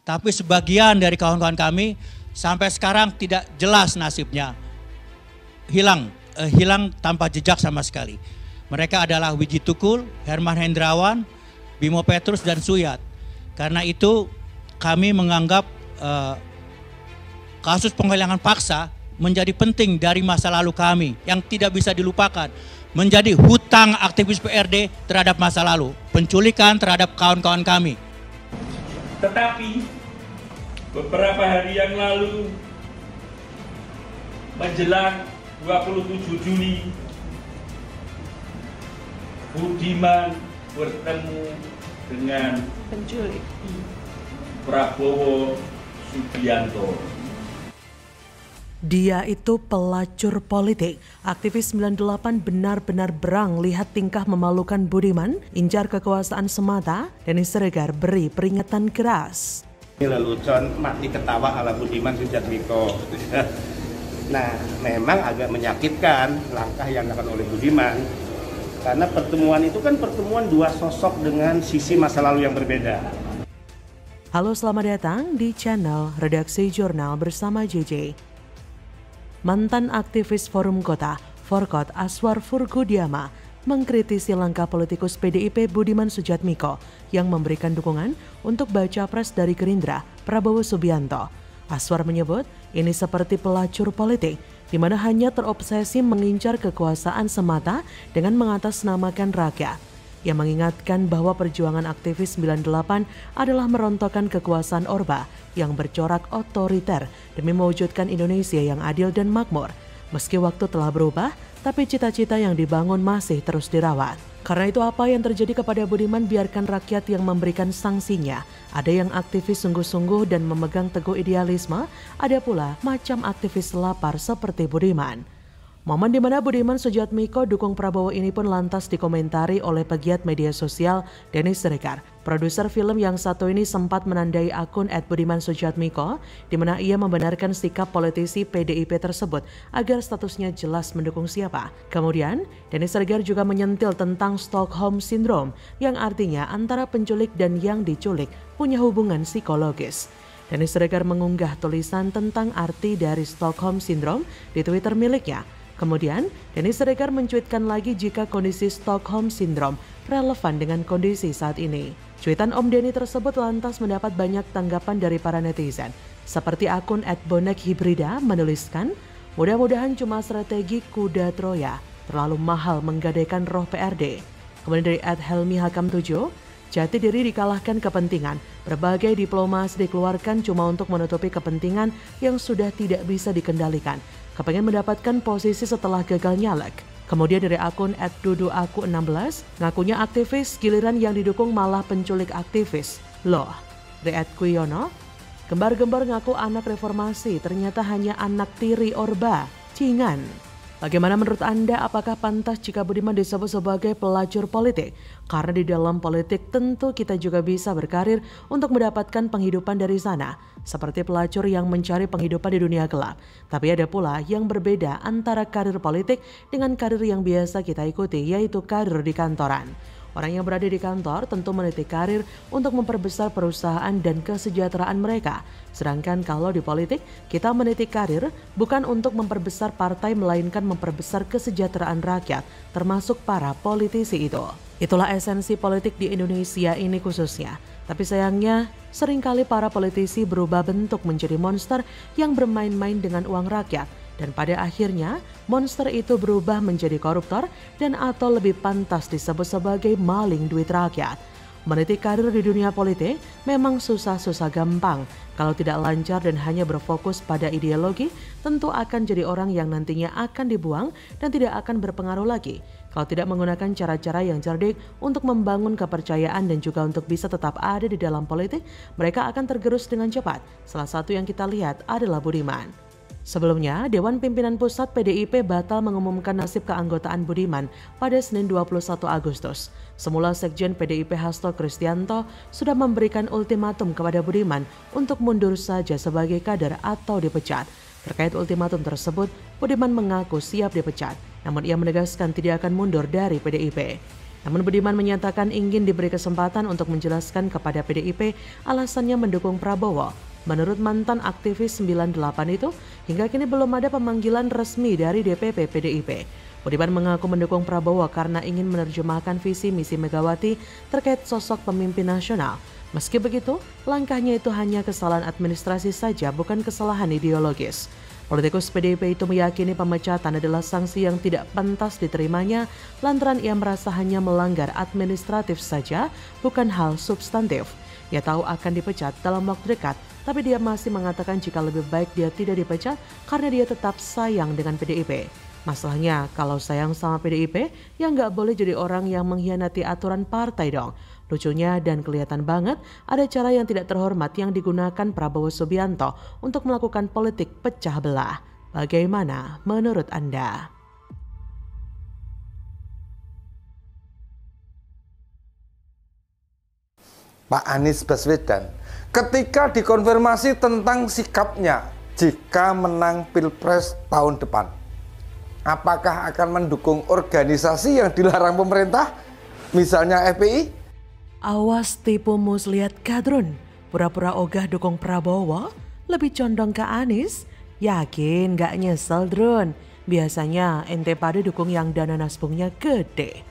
Tapi sebagian dari kawan-kawan kami sampai sekarang tidak jelas nasibnya. Hilang tanpa jejak sama sekali. Mereka adalah Wiji Tukul, Herman Hendrawan, Bimo Petrus, dan Suyat. Karena itu kami menganggap kasus penghilangan paksa menjadi penting dari masa lalu kami yang tidak bisa dilupakan. Menjadi hutang aktivis PRD terhadap masa lalu. Penculikan terhadap kawan-kawan kami. Tetapi beberapa hari yang lalu menjelang 27 Juli, Budiman bertemu dengan penculik Prabowo Subianto. Dia itu pelacur politik. Aktivis 98 benar-benar berang lihat tingkah memalukan Budiman, incar kekuasaan semata, Denny Siregar beri peringatan keras. Lelucon mati ketawa ala Budiman Sujatmiko. Nah, memang agak menyakitkan langkah yang dilakukan oleh Budiman. Karena pertemuan itu kan pertemuan dua sosok dengan sisi masa lalu yang berbeda. Halo, selamat datang di channel Redaksi Jurnal bersama JJ. Mantan aktivis Forum Kota, Forkot Aswar Furgudiama, mengkritisi langkah politikus PDIP Budiman Sujatmiko yang memberikan dukungan untuk baca pres dari Gerindra, Prabowo Subianto. Aswar menyebut ini seperti pelacur politik, di mana hanya terobsesi mengincar kekuasaan semata dengan mengatasnamakan rakyat. Ia mengingatkan bahwa perjuangan aktivis 98 adalah merontokkan kekuasaan Orba yang bercorak otoriter demi mewujudkan Indonesia yang adil dan makmur. Meski waktu telah berubah, tapi cita-cita yang dibangun masih terus dirawat. Karena itu apa yang terjadi kepada Budiman biarkan rakyat yang memberikan sanksinya. Ada yang aktivis sungguh-sungguh dan memegang teguh idealisme, ada pula macam aktivis lapar seperti Budiman. Momen di mana Budiman Sujatmiko dukung Prabowo ini pun lantas dikomentari oleh pegiat media sosial Denny Siregar. Produser film yang satu ini sempat menandai akun @budimansujatmiko di mana ia membenarkan sikap politisi PDIP tersebut agar statusnya jelas mendukung siapa. Kemudian, Denny Siregar juga menyentil tentang Stockholm Syndrome yang artinya antara penculik dan yang diculik punya hubungan psikologis. Denny Siregar mengunggah tulisan tentang arti dari Stockholm Syndrome di Twitter miliknya. Kemudian, Denny Siregar mencuitkan lagi jika kondisi Stockholm Syndrome relevan dengan kondisi saat ini. Cuitan Om Denny tersebut lantas mendapat banyak tanggapan dari para netizen. Seperti akun @bonekhibrida menuliskan, mudah-mudahan cuma strategi kuda Troya, terlalu mahal menggadaikan roh PRD. Kemudian dari @helmihakam7, jati diri dikalahkan kepentingan. Berbagai diplomasi dikeluarkan cuma untuk menutupi kepentingan yang sudah tidak bisa dikendalikan. Kepengen mendapatkan posisi setelah gagal nyalek. Kemudian dari akun @duduaku16, ngakunya aktivis, giliran yang didukung malah penculik aktivis. Loh, dari @kuyono, gembar-gembar ngaku anak reformasi, ternyata hanya anak tiri Orba, cingan. Bagaimana menurut Anda, apakah pantas jika Budiman disebut sebagai pelacur politik? Karena di dalam politik tentu kita juga bisa berkarir untuk mendapatkan penghidupan dari sana. Seperti pelacur yang mencari penghidupan di dunia gelap. Tapi ada pula yang berbeda antara karir politik dengan karir yang biasa kita ikuti, yaitu karir di kantoran. Orang yang berada di kantor tentu meniti karir untuk memperbesar perusahaan dan kesejahteraan mereka. Sedangkan kalau di politik, kita meniti karir bukan untuk memperbesar partai melainkan memperbesar kesejahteraan rakyat, termasuk para politisi itu. Itulah esensi politik di Indonesia ini khususnya. Tapi sayangnya, seringkali para politisi berubah bentuk menjadi monster yang bermain-main dengan uang rakyat. Dan pada akhirnya, monster itu berubah menjadi koruptor dan atau lebih pantas disebut sebagai maling duit rakyat. Meniti karir di dunia politik memang susah-susah gampang. Kalau tidak lancar dan hanya berfokus pada ideologi, tentu akan jadi orang yang nantinya akan dibuang dan tidak akan berpengaruh lagi. Kalau tidak menggunakan cara-cara yang cerdik untuk membangun kepercayaan dan juga untuk bisa tetap ada di dalam politik, mereka akan tergerus dengan cepat. Salah satu yang kita lihat adalah Budiman. Sebelumnya, Dewan Pimpinan Pusat PDIP batal mengumumkan nasib keanggotaan Budiman pada Senin 21 Agustus. Semula Sekjen PDIP Hasto Kristianto sudah memberikan ultimatum kepada Budiman untuk mundur saja sebagai kader atau dipecat. Terkait ultimatum tersebut, Budiman mengaku siap dipecat, namun ia menegaskan tidak akan mundur dari PDIP. Namun Budiman menyatakan ingin diberi kesempatan untuk menjelaskan kepada PDIP alasannya mendukung Prabowo. Menurut mantan aktivis 98 itu, hingga kini belum ada pemanggilan resmi dari DPP PDIP. Budiman mengaku mendukung Prabowo karena ingin menerjemahkan visi misi Megawati terkait sosok pemimpin nasional. Meski begitu, langkahnya itu hanya kesalahan administrasi saja, bukan kesalahan ideologis. Politikus PDIP itu meyakini pemecatan adalah sanksi yang tidak pantas diterimanya lantaran ia merasa hanya melanggar administratif saja, bukan hal substantif. Ia tahu akan dipecat dalam waktu dekat, tapi dia masih mengatakan jika lebih baik dia tidak dipecat karena dia tetap sayang dengan PDIP. Masalahnya kalau sayang sama PDIP, ya nggak boleh jadi orang yang mengkhianati aturan partai dong. Lucunya dan kelihatan banget ada cara yang tidak terhormat yang digunakan Prabowo Subianto untuk melakukan politik pecah belah. Bagaimana menurut Anda? Pak Anies Baswedan ketika dikonfirmasi tentang sikapnya jika menang Pilpres tahun depan, apakah akan mendukung organisasi yang dilarang pemerintah, misalnya FPI? Awas tipu muslihat kadrun, pura-pura ogah dukung Prabowo, lebih condong ke Anies. Yakin gak nyesel Drun? Biasanya ente pada dukung yang dana nasbungnya gede.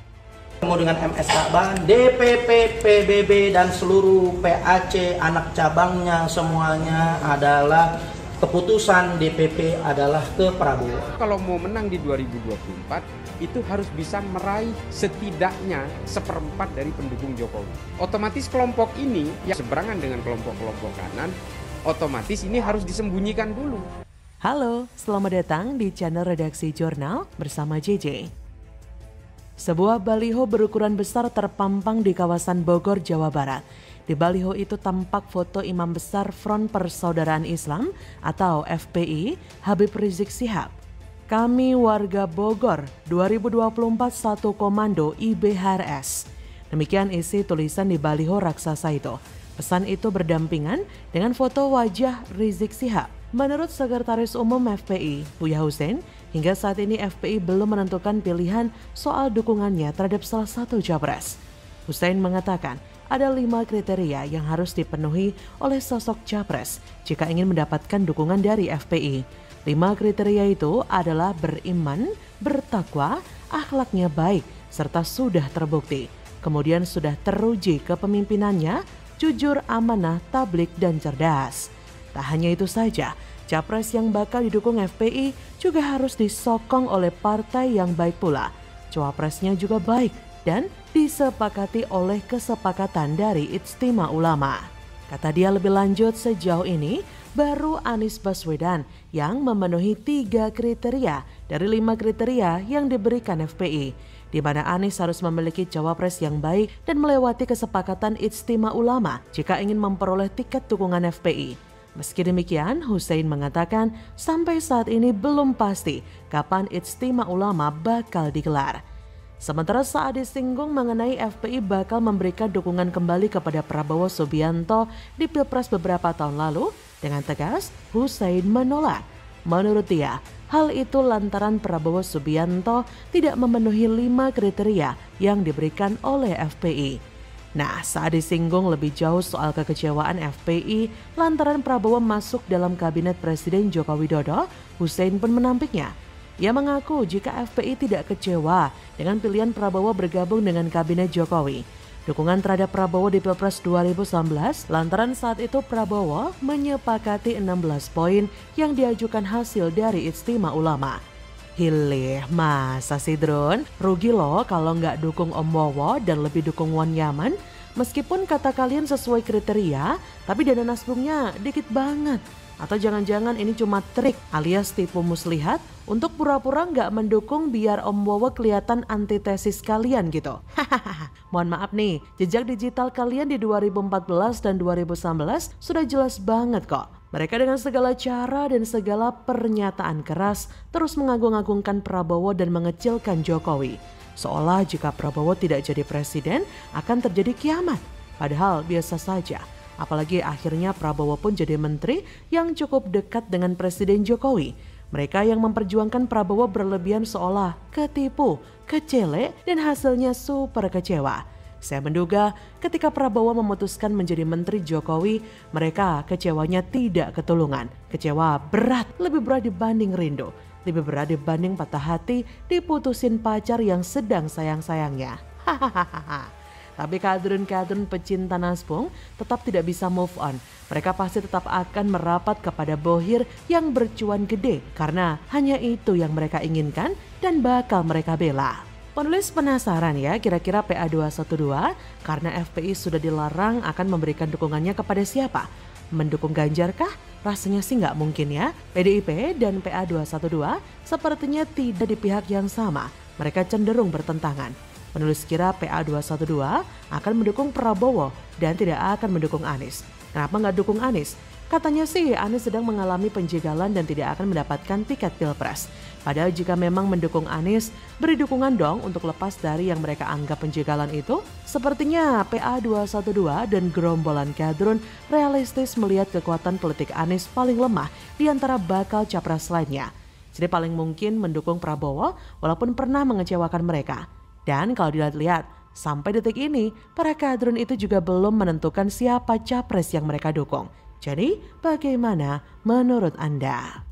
Ketemu dengan MS Ka'ban, DPP, PBB dan seluruh PAC, anak cabangnya semuanya adalah keputusan DPP adalah ke Prabowo. Kalau mau menang di 2024, itu harus bisa meraih setidaknya 1/4 dari pendukung Jokowi. Otomatis kelompok ini yang seberangan dengan kelompok-kelompok kanan, otomatis ini harus disembunyikan dulu. Halo, selamat datang di channel Redaksi Jurnal bersama JJ. Sebuah baliho berukuran besar terpampang di kawasan Bogor, Jawa Barat. Di baliho itu tampak foto Imam Besar Front Persaudaraan Islam atau FPI, Habib Rizik Syihab. Kami warga Bogor 2024 satu komando IBHRS. Demikian isi tulisan di baliho raksasa itu. Pesan itu berdampingan dengan foto wajah Rizik Syihab. Menurut Sekretaris Umum FPI, Buya Hussein, hingga saat ini FPI belum menentukan pilihan soal dukungannya terhadap salah satu capres. Hussein mengatakan ada 5 kriteria yang harus dipenuhi oleh sosok capres jika ingin mendapatkan dukungan dari FPI. 5 kriteria itu adalah beriman, bertakwa, akhlaknya baik, serta sudah terbukti. Kemudian sudah teruji kepemimpinannya, jujur, amanah, tablik, dan cerdas. Tak hanya itu saja, capres yang bakal didukung FPI juga harus disokong oleh partai yang baik pula. Cawapresnya juga baik dan disepakati oleh kesepakatan dari Ijtima Ulama. Kata dia lebih lanjut, sejauh ini baru Anies Baswedan yang memenuhi 3 kriteria dari 5 kriteria yang diberikan FPI, di mana Anies harus memiliki cawapres yang baik dan melewati kesepakatan Ijtima Ulama jika ingin memperoleh tiket dukungan FPI. Meski demikian, Hussein mengatakan sampai saat ini belum pasti kapan Ijtima Ulama bakal digelar. Sementara saat disinggung mengenai FPI bakal memberikan dukungan kembali kepada Prabowo Subianto di Pilpres beberapa tahun lalu, dengan tegas Hussein menolak. Menurut dia, hal itu lantaran Prabowo Subianto tidak memenuhi 5 kriteria yang diberikan oleh FPI. Nah, saat disinggung lebih jauh soal kekecewaan FPI lantaran Prabowo masuk dalam kabinet Presiden Joko Widodo, Hussein pun menampiknya. Ia mengaku jika FPI tidak kecewa dengan pilihan Prabowo bergabung dengan kabinet Jokowi. Dukungan terhadap Prabowo di Pilpres 2019 lantaran saat itu Prabowo menyepakati 16 poin yang diajukan hasil dari Ijtima Ulama. Hilih, masa sih Drun? Rugi loh kalau nggak dukung Om Wowo dan lebih dukung Wan Yaman. Meskipun kata kalian sesuai kriteria, tapi dana nasbungnya dikit banget. Atau jangan-jangan ini cuma trik alias tipu muslihat untuk pura-pura nggak mendukung biar Om Wowo kelihatan antitesis kalian gitu. Hahaha. Mohon maaf nih, jejak digital kalian di 2014 dan 2019 sudah jelas banget kok. Mereka dengan segala cara dan segala pernyataan keras terus mengagung-agungkan Prabowo dan mengecilkan Jokowi. Seolah jika Prabowo tidak jadi presiden akan terjadi kiamat. Padahal biasa saja. Apalagi akhirnya Prabowo pun jadi menteri yang cukup dekat dengan Presiden Jokowi. Mereka yang memperjuangkan Prabowo berlebihan seolah ketipu, kecele, dan hasilnya super kecewa. Saya menduga ketika Prabowo memutuskan menjadi Menteri Jokowi, mereka kecewanya tidak ketulungan. Kecewa berat, lebih berat dibanding rindu. Lebih berat dibanding patah hati diputusin pacar yang sedang sayang-sayangnya. Hahaha. Tapi kadrun-kadrun pecinta Naspung tetap tidak bisa move on. Mereka pasti tetap akan merapat kepada bohir yang bercuan gede karena hanya itu yang mereka inginkan dan bakal mereka bela. Penulis penasaran ya kira-kira PA212 karena FPI sudah dilarang akan memberikan dukungannya kepada siapa? Mendukung Ganjar kah? Rasanya sih nggak mungkin ya. PDIP dan PA212 sepertinya tidak di pihak yang sama. Mereka cenderung bertentangan. Penulis kira PA212 akan mendukung Prabowo dan tidak akan mendukung Anies. Kenapa nggak dukung Anies? Katanya sih Anies sedang mengalami penjegalan dan tidak akan mendapatkan tiket pilpres. Padahal jika memang mendukung Anies, beri dukungan dong untuk lepas dari yang mereka anggap penjegalan itu. Sepertinya PA212 dan gerombolan kadrun realistis melihat kekuatan politik Anies paling lemah di antara bakal capres lainnya. Jadi paling mungkin mendukung Prabowo walaupun pernah mengecewakan mereka. Dan kalau dilihat-lihat, sampai detik ini para kadrun itu juga belum menentukan siapa capres yang mereka dukung. Jadi bagaimana menurut Anda?